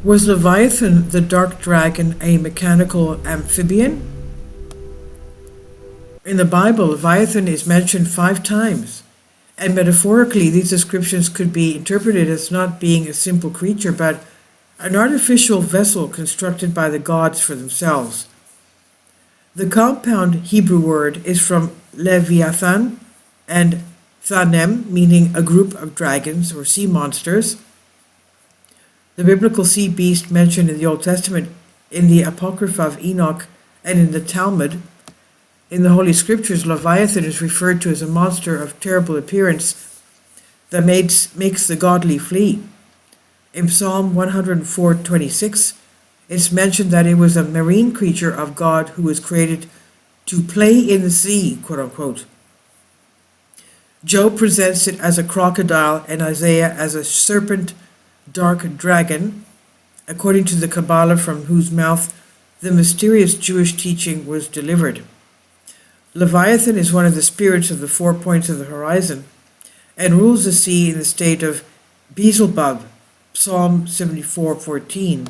Was Leviathan the dark dragon a mechanical amphibian? In the Bible, Leviathan is mentioned 5 times, and metaphorically these descriptions could be interpreted as not being a simple creature, but an artificial vessel constructed by the gods for themselves. The compound Hebrew word is from Leviathan and Thanem, meaning a group of dragons or sea monsters. The biblical sea beast mentioned in the Old Testament, in the Apocrypha of Enoch, and in the Talmud. In the Holy Scriptures, Leviathan is referred to as a monster of terrible appearance that makes the godly flee. In Psalm 104:26, it's mentioned that it was a marine creature of God who was created to play in the sea, quote unquote. Job presents it as a crocodile and Isaiah as a serpent, dark dragon, according to the Kabbalah from whose mouth the mysterious Jewish teaching was delivered. Leviathan is one of the spirits of the 4 points of the horizon and rules the sea in the state of Beelzebub, Psalm 74:14.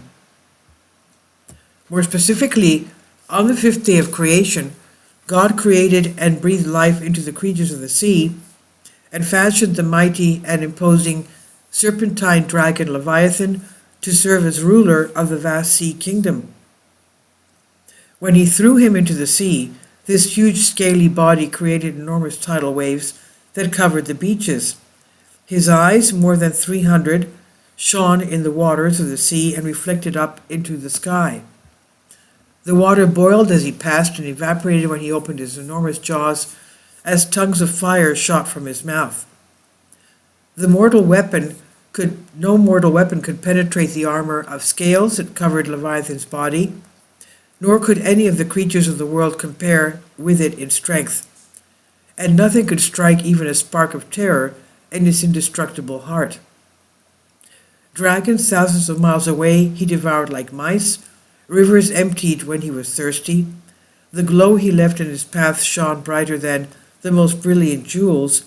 More specifically, on the 5th day of creation, God created and breathed life into the creatures of the sea and fashioned the mighty and imposing serpentine dragon Leviathan to serve as ruler of the vast sea kingdom. When he threw him into the sea, this huge scaly body created enormous tidal waves that covered the beaches. His eyes, more than 300, shone in the waters of the sea and reflected up into the sky. The water boiled as he passed and evaporated when he opened his enormous jaws as tongues of fire shot from his mouth. No mortal weapon could penetrate the armor of scales that covered Leviathan's body, nor could any of the creatures of the world compare with it in strength, and nothing could strike even a spark of terror in his indestructible heart. Dragons thousands of miles away he devoured like mice, rivers emptied when he was thirsty. The glow he left in his path shone brighter than the most brilliant jewels,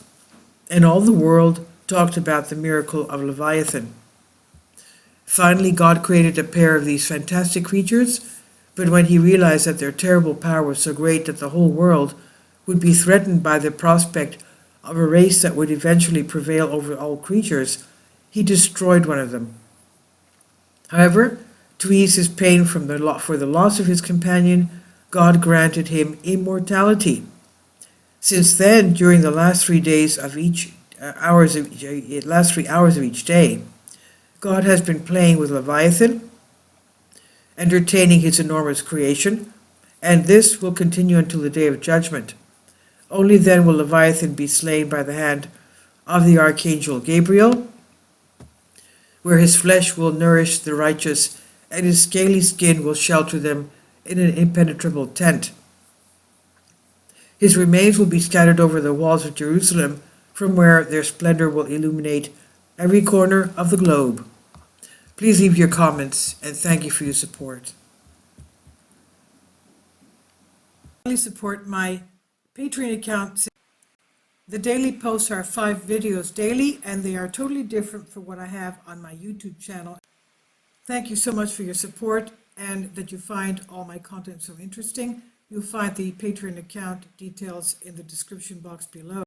and all the world talked about the miracle of Leviathan. Finally, God created a pair of these fantastic creatures, but when he realized that their terrible power was so great that the whole world would be threatened by the prospect of a race that would eventually prevail over all creatures, he destroyed one of them. However, to ease his pain for the loss of his companion, God granted him immortality. Since then, during the last 3 hours of each day, God has been playing with Leviathan, entertaining his enormous creation, and this will continue until the day of judgment. Only then will Leviathan be slain by the hand of the archangel Gabriel, where his flesh will nourish the righteous and his scaly skin will shelter them in an impenetrable tent. His remains will be scattered over the walls of Jerusalem, from where their splendor will illuminate every corner of the globe. Please leave your comments, and thank you for your support. Please support my Patreon account. The daily posts are 5 videos daily, and they are totally different from what I have on my YouTube channel. Thank you so much for your support and that you find all my content so interesting. You'll find the Patreon account details in the description box below.